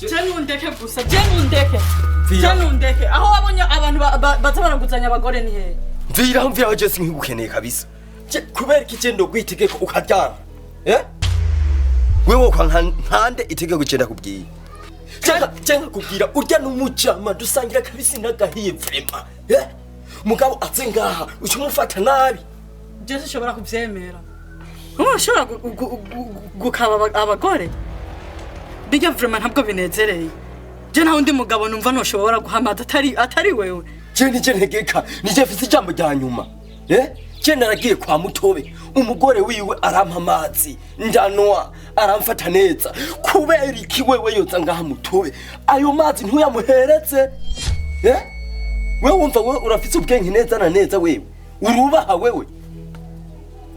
Undeke gusa undeke aho wabonye abantu bazabaraguzanya abagore ni he mviraho je sinkigukeneye kabisa kubera iki ndo gwitegeko ukaryama wewe kwa nkande itegeko genda kubwiye cyanga kubwira urya n'umujama dusangira kabisa nagahiye vrema mugabo atsengaha ucumufata nabi je sishobora kuvyemera ushobora gukaba abagore bijya vrema ntabwo binezereye je nta undi mugabo numva noshobora guhamada atari wewe je ntegeka nije mfise ijambo rya nyuma je naragiye kwa mutobe umugore wiwe arampa amazi ndanwa aramfata neza kubera iki wewe yoza ngaha mutobe ayo mazi ntuyamuheretse wewe wumva wewe urafise ubwenge neza na neza wewe urubaha wewe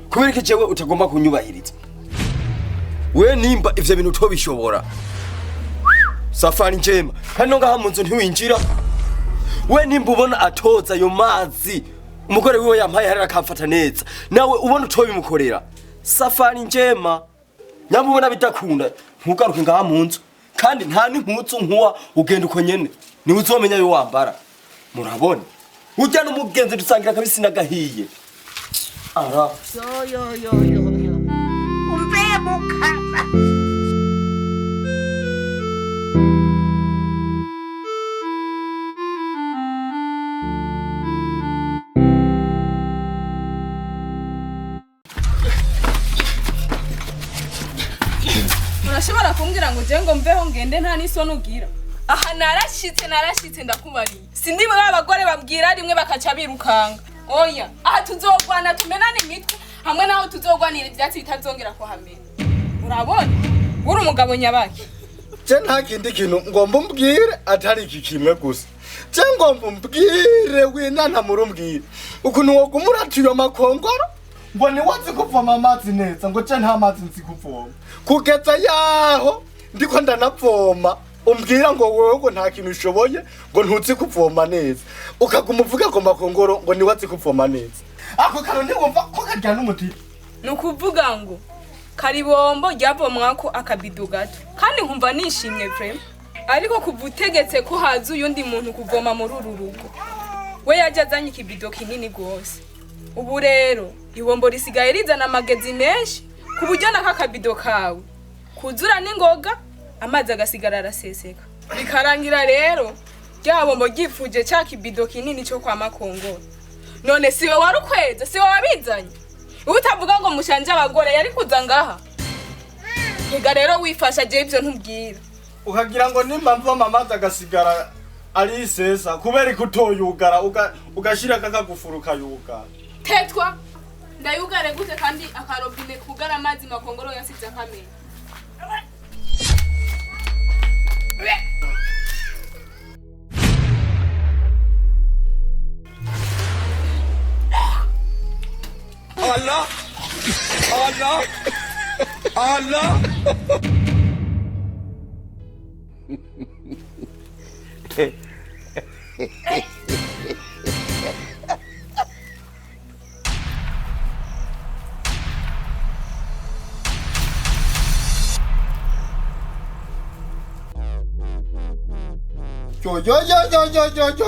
kubera iki jewe utagomba kunyubahiriza we nimba ivyo bintu tobishobora safari njema hano ngaha mu nzu ntiwinjira we nimba ubona atoza ayo mazi umugore wiwe yampaye harira akamfata neza nawe ubona utobimukorera safari njema nyamubona bidakunda ntugaruke ngaha mu nzu kandi nta n'impuzu nkuwa ugenda uko nyene ni uzomenya yo wambara murabona ujya n'umugenzi dusangira kabisa nagahiye ara yo umbe mukama Urashobora kumbwira ngo je ngo mveho ngende nta nisoni ugira aha narashitse ndakubariye sindi muri abagore babwira rimwe bakaca birukanga oya aha tuzogwana tumenane imitwe hamwe naho tuzogwanira ivyatsi bitazongera kuhamera urabona uri umugabo nyabaki je nta kindi kintu ngomba umbwire atari iki kimwe gusa je ngomba umbwire winana murumbwire ukuntu wogumuratiye amakongoro ngo ni wazi kuvoma amazi neza ngo je nta mazi nzi kuvoma kugeza yaho ndiko ndanavoma umbwira ngo wewe ngo nta kintu ushoboye ngo ntuzi kuvoma neza ukaguma uvuga ngo makongoro ngo ni wazi kuvoma neza ako karo ntiwumva ko karyana umutima nukuvuga ngo karibombo ryavomwako akabido gato kandi nkumva nishimye vrema ariko kuvutegetse ko haza uyundi muntu kuvoma muri uru rugo we yajazanye ikibido kinini gose ubu rero ibombo risigaye rizana amagezi menshi kuburyo nakakabido kawe kuzura n'ingoga amazi agasigara araseseka bikarangira rero ryabombo gifuje cya kibido kinini cyo kwa makongoro none siwe warukweza siwe wabizanye utavuga ngo mushanje abagore yari kuza ngaha higa rero wifasha je ivyo ntubwira ukagira ngo nimba mvoma amazi agasigara ari isesa kubera kutoyugara ugashira kakagufuruka yugara tetwa ndayugare gute kandi akarobine kugara amazi makongoro yasize nkamenya Allah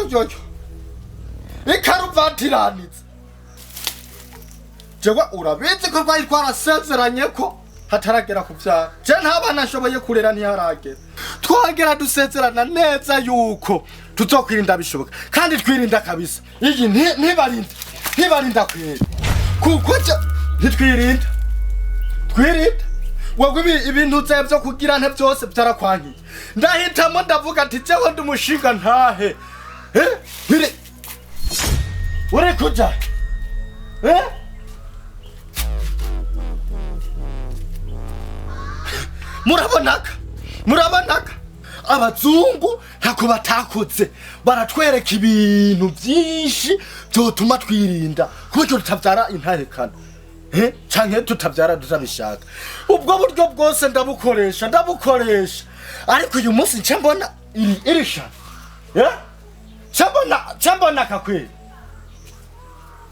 yo ikaruvantiranitse jewe urabizi ko rwari twarasezeranye ko hataragera kuvyara je nta bana nshoboye kurera ntiharagera twagera dusezerana neza yuko tuzokwirinda bishoboka kandi twirinda kabisa iyi ntibarinda kwera kuko ntitwirinda wowe ibintu byo kugira nte byose byarakwankiye ndahitamo ndavuga ati jewe ndi umushinga ntahe uri kuja murabonaka abazungu ntako batakoze baratwereka ibintu byinshi byotuma twirinda kuburyo tutabyara intarekana canke tutabyara tutabishaka ubwo buryo bwose ndabukoresha ariko uyu munsi nce mbona irisha mbona kakweli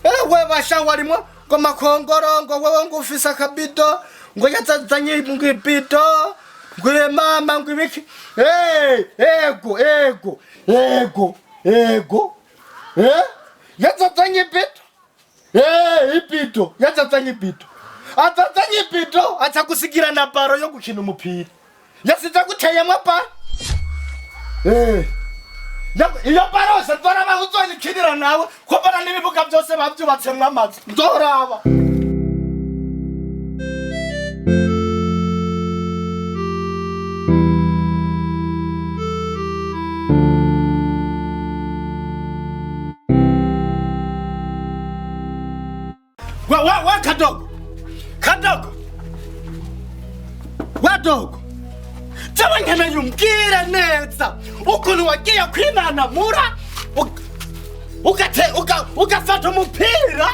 ewe basha warimo ngo makongoro ngo wewe ngo ufise akabido ngo yazazanye ibido ngwe mama ngwibiki ego yatsatsanyi ipito yatsatsanyi ipito atsatsanyi ipito atsakusikira na paro yokukhina umupira yasitsa kuthaya mwapa iyo paro satsara bakutsoni khidira nawe khopana nibibuka byose babyo batsemwa amatsi nzoraba wa kadogo Jawa ngena yumkira neza ukuntu wagiye kwinana mura ukafata umupira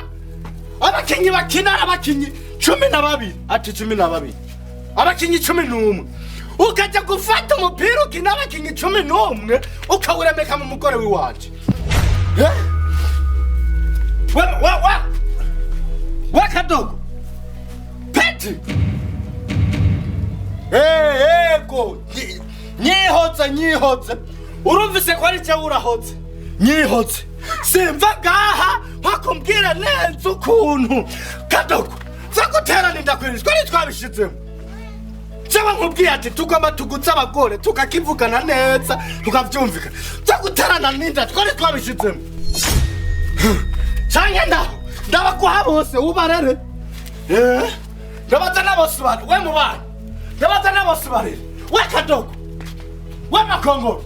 abakinyi bakina abakinyi 12 ati 12 abakinyi 11 ukaja gufata umupira ukina abakinyi 11 ukawuremeka mu mugore wiwanje wa kadogo peti ego nyihotse urumvise ko ari cyo urahotse nyihotse simva gaha bakumbwira neza ukuntu kadogo zaguterana indakwirizwa twari twabishizemo cyaba nkubwiye ati tugomba tugutsa abagore tukakivugana neza tukavyumvikana zaguterana n'inda twari twabishizemo cyangwa ndabaguha bose ubarere ndabaza n'abose bari we mu bana ndabaza n'abose barere we kadogo we makongoro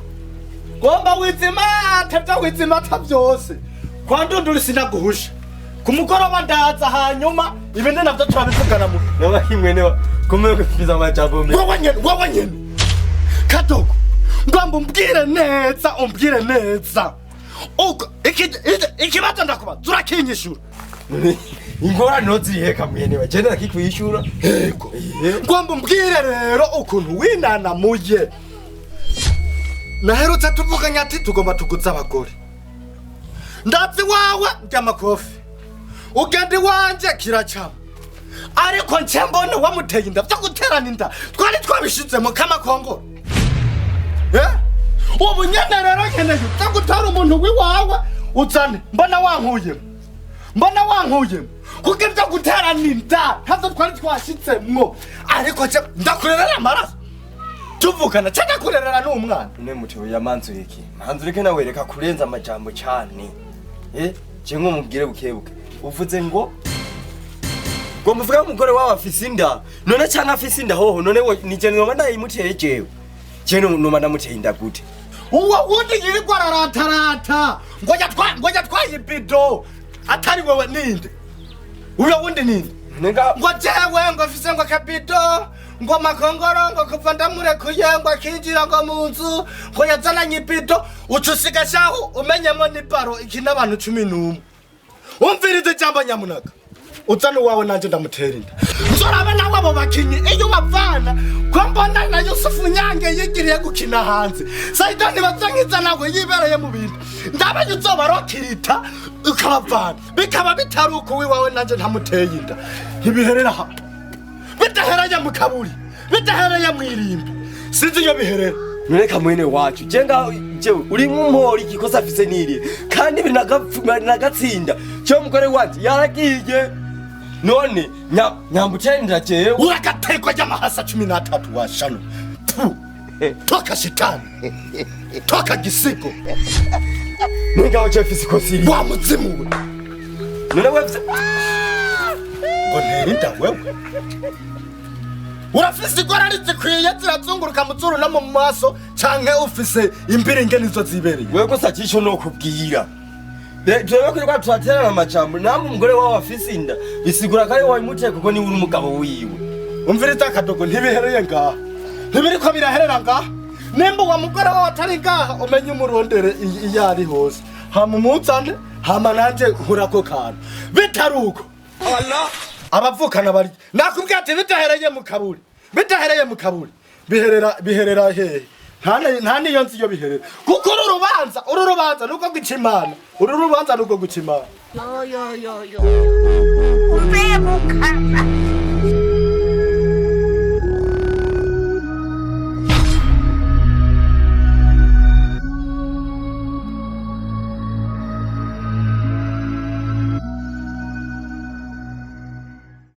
gomba wizimata byose kwa ndunduri sinaguhusha ku mugoroba ndaza hanyuma ibindi navyo turabivugana mu n'abahimwe komeye kufiza amajambo mbe wowe nyene kadogo ngomba umbwire neza uko ikibazo ndakuba turakinyishura ingorane ziheka mwene bagenda akikwishura yego ngomba umbwire rero ukuntu winana muye naherutse tuvuganya ati tugomba tugutsa abagore ndazi wawe ry'amakofi ugende wanje kiracamo ariko nchembone wamuteye inda byo guterana inda twari twabishizemo kamakongo ubu nyene rero nkeneye byo gutara umuntu wiwawe uzane mbona wankuyemo kuko ibyo guterana inda ntabwo twari twashitsemo ariko ndakurerera amaraso tuvukana cyangwa kurerera n'umwana ne mutewe yamanzuriki manzurike nawe reka kurenza amajambo cyane je nkumubwire bukebuke uvuze ngo muvuga umugore wawe afise inda none cyangwa afise inda hoho none nije noma ndayimuteye jewe je noma ndamuteye inda gute uwo wundi yirirwa aratarata ngo yatwaye bido atari wewe ninde uyo wundi ninde ngo jewe ngo afise ngo akabido ngo makongoro ngo kuva ndamurekuye ngo akinjira ngo mu nzu ngo yazananye ibido ucusiga shaho umenyemo ni baro ikina abantu 11 umvirize jambo nyamunaka uzana wawe nanje ndamutera inda nzoraba nawe abo bakinyi iyo bavana ko mbona na Yusufu Nyange yigiriye gukina hanze Saidani bazangiza nawe yibereye mu bintu ndabaye uzobarokirita ukabavana bikaba bitaruko wiwawe nanje ntamuteye inda ibiherera ha bitahereye mu kaburi bitahereye mu irimbi sinzi iyo biherera nureka mwene wacu jenga jewe uri nk'umpori ikikosa afise niri kandi binagatsinda cyo mugore wanje yaragiye none nyambutendera jewe uragatekwa ry'amahasa 13 washano toka shitani toka gisigo ningaho chefisi kosiri wa muzimu none webse ngo nterinda wewe urafise igora rizikwiye zirazunguruka mu zuru no mu maso canke ufise imbiringe nizo zibereye wewe gusa cisho no kubwira jewe kwirwa twaterana amajambo namwe umugore wawe afise inda bisigura kare wawe muteye kuko ni uri umugabo wiwe umviriza akadogo ntibihereye ngaha ntibiriko biraherera ngaha nimba wa mugore wawe atari ngaha umenye umurondere iyo ari hose hama umuzane hama nanje nkurako kantu bitaruko Allah abavukana bari nakubwiye ati bitahereye mu kaburi biherera hehe nta niyo nzi iyo biherera kuko uru rubanza nuko gucimana yo umbe mukasa